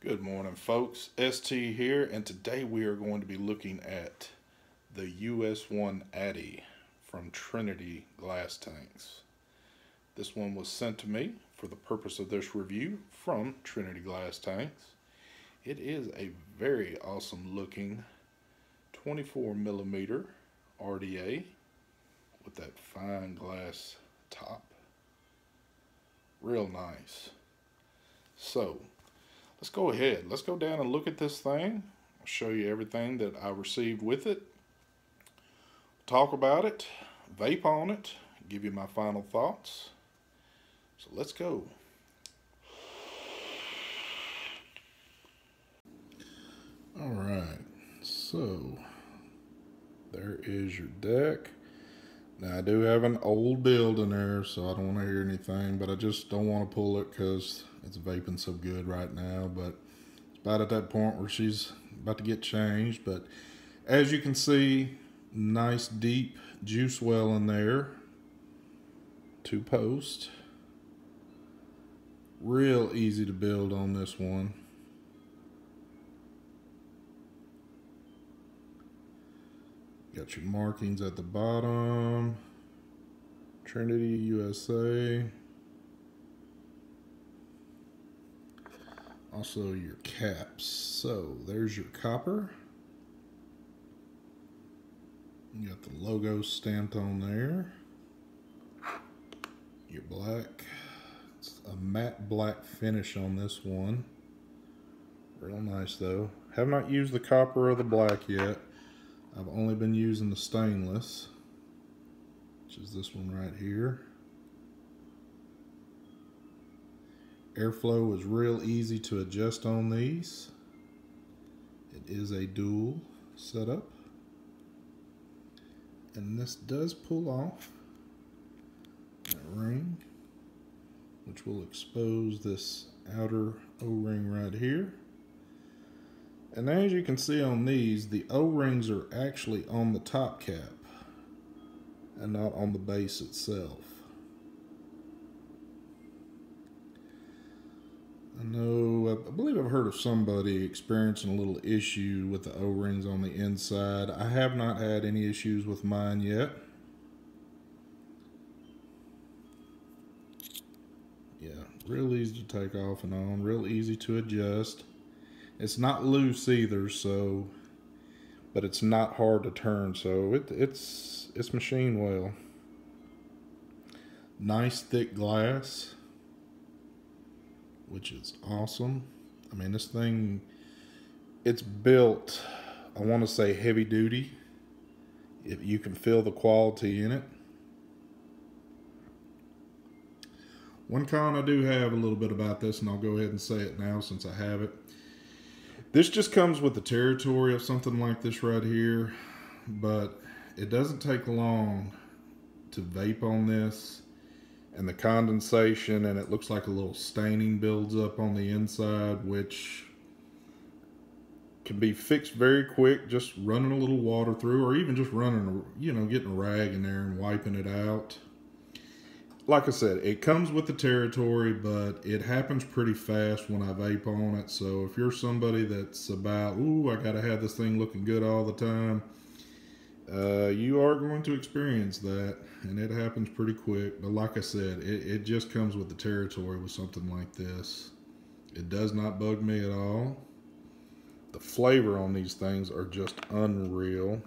Good morning, folks. ST here, and today we are going to be looking at the U.S.1 Atty from Trinity glass tanks. This one was sent to me for the purpose of this review from Trinity glass tanks. It is a very awesome looking 24 millimeter RDA with that fine glass top. Real nice. So, let's go ahead. Let's go down and look at this thing. I'll show you everything that I received with it. Talk about it, vape on it, give you my final thoughts. So let's go. Alright, so there is your deck. Now I do have an old build in there, so I don't want to hear anything, but I just don't want to pull it because it's vaping so good right now. But it's about at that point where she's about to get changed. But as you can see, nice deep juice well in there. 2 posts. Real easy to build on this one. Got your markings at the bottom. Trinity, USA. Also your caps. So there's your copper. You got the logo stamped on there. Your black. It's a matte black finish on this one. Real nice though. Have not used the copper or the black yet. I've only been using the stainless, which is this one right here. Airflow is real easy to adjust on these. It is a dual setup. And this does pull off that ring, which will expose this outer O-ring right here. And as you can see on these, the O-rings are actually on the top cap and not on the base itself. I believe I've heard of somebody experiencing a little issue with the O-rings on the inside. I have not had any issues with mine yet. Yeah, real easy to take off and on, real easy to adjust. It's not loose either, so, but it's not hard to turn, so it's machined well. Nice thick glass, which is awesome. I mean, this thing, it's built, I want to say heavy duty. If you can feel the quality in it. One con I do have a little bit about this, and I'll go ahead and say it now since I have it. This just comes with the territory of something like this right here, but it doesn't take long to vape on this, and the condensation, and it looks like a little staining builds up on the inside, which can be fixed very quick, just running a little water through, or even just running, getting a rag in there and wiping it out. Like I said, it comes with the territory, but it happens pretty fast when I vape on it. So if you're somebody that's about, ooh, I gotta have this thing looking good all the time, you are going to experience that, and it happens pretty quick. But like I said, it just comes with the territory with something like this. It does not bug me at all. The flavor on these things are just unreal.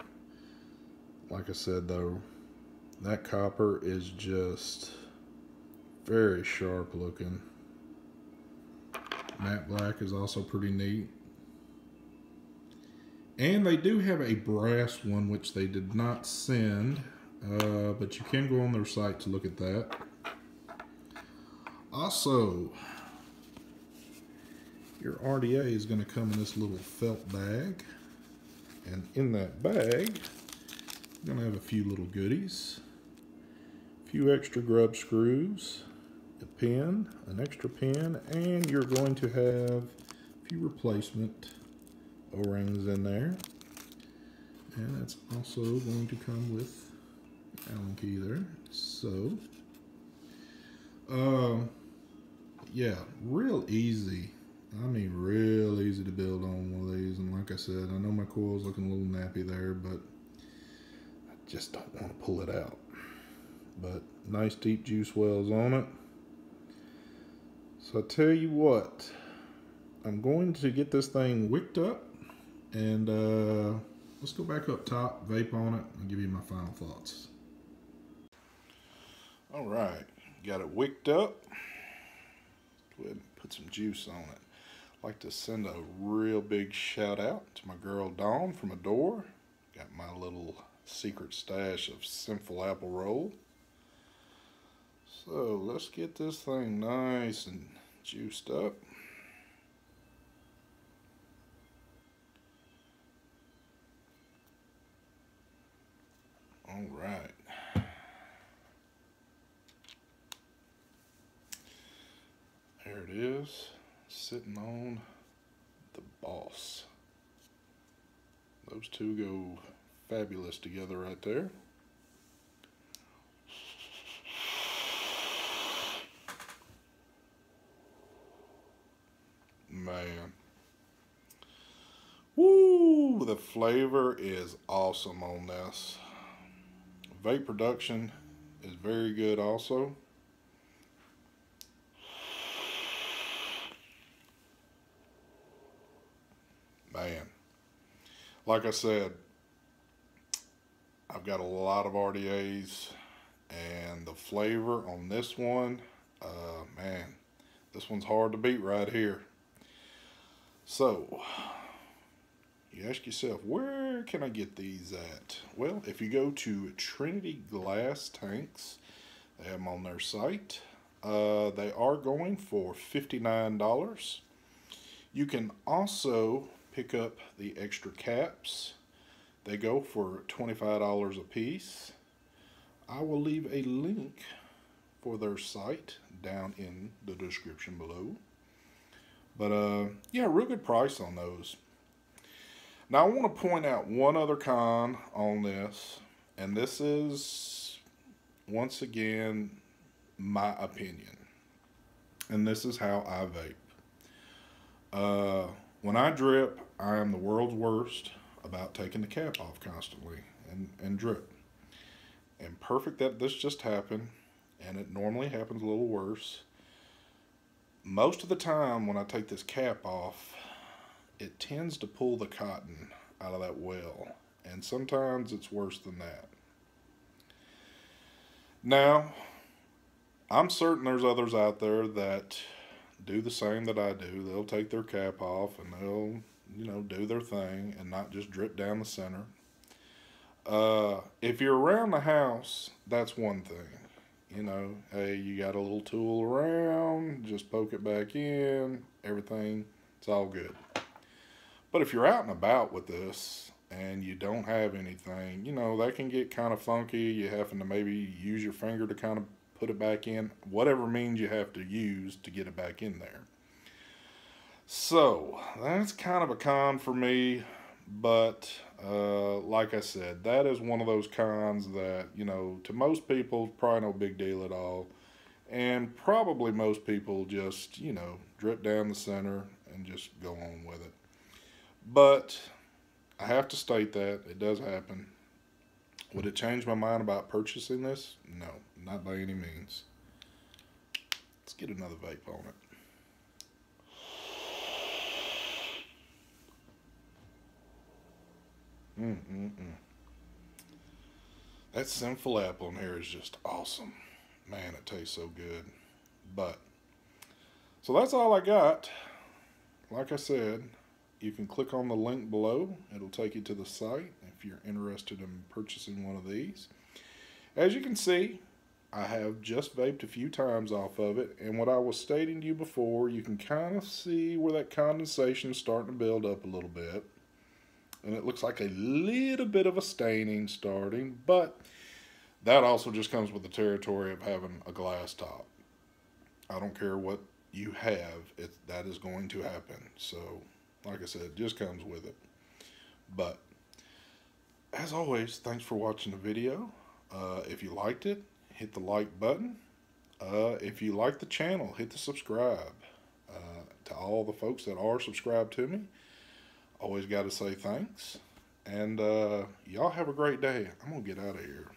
Like I said though, that copper is just very sharp looking. Matte black is also pretty neat. And they do have a brass one, which they did not send, but you can go on their site to look at that. Also, your RDA is going to come in this little felt bag. And in that bag, you're going to have a few little goodies. A few extra grub screws, a pin, an extra pin, and you're going to have a few replacement O-rings in there. And that's also going to come with an Allen key there. So, yeah, real easy. I mean, real build on one of these. And like I said, I know my coil's looking a little nappy there, but I just don't want to pull it out. But nice deep juice wells on it. So I tell you what, I'm going to get this thing wicked up, and let's go back up top, vape on it, and give you my final thoughts. All right, got it wicked up. Go ahead and put some juice on it. I'd like to send a real big shout out to my girl Dawn from Adore. Got my little secret stash of Sinful Apple Roll. So let's get this thing nice and juiced up. All right. There it is, sitting on the boss. Those two go fabulous together right there. Man. Woo! The flavor is awesome on this. Vape production is very good also. Man. Like I said, I've got a lot of RDAs, and the flavor on this one, man, this one's hard to beat right here. So, you ask yourself, where can I get these at? Well, if you go to Trinity glass tanks, they have them on their site. They are going for $59. You can also pick up the extra caps. They go for $25 a piece. I will leave a link for their site down in the description below. But yeah, real good price on those. Now I want to point out one other con on this, and this is once again my opinion, and this is how I vape. When I drip, I am the world's worst about taking the cap off constantly and drip. And perfect that this just happened, and it normally happens a little worse. Most of the time when I take this cap off, it tends to pull the cotton out of that well, and sometimes it's worse than that. Now, I'm certain there's others out there that do the same that I do. They'll take their cap off and they'll, you know, do their thing and not just drip down the center. If you're around the house, that's one thing. You know, hey, you got a little tool around, just poke it back in, everything, it's all good. But if you're out and about with this and you don't have anything, you know, that can get kind of funky. You having to maybe use your finger to kind of put it back in, whatever means you have to use to get it back in there. So that's kind of a con for me, but like I said, that is one of those cons that, you know, to most people, probably no big deal at all. And probably most people just, you know, drip down the center and just go on with it. But I have to state that it does happen. Would it change my mind about purchasing this? No, not by any means. Let's get another vape on it. That Sinful Apple in here is just awesome. Man, it tastes so good. But, so that's all I got. Like I said, you can click on the link below. It'll take you to the site if you're interested in purchasing one of these. As you can see, I have just vaped a few times off of it, and what I was stating to you before, you can kind of see where that condensation is starting to build up a little bit. And it looks like a little bit of a staining starting, but that also just comes with the territory of having a glass top. I don't care what you have, that is going to happen. So, like I said, it just comes with it. But, as always, thanks for watching the video. If you liked it, hit the like button. If you like the channel, hit the subscribe. to all the folks that are subscribed to me, always got to say thanks. And y'all have a great day. I'm going to get out of here.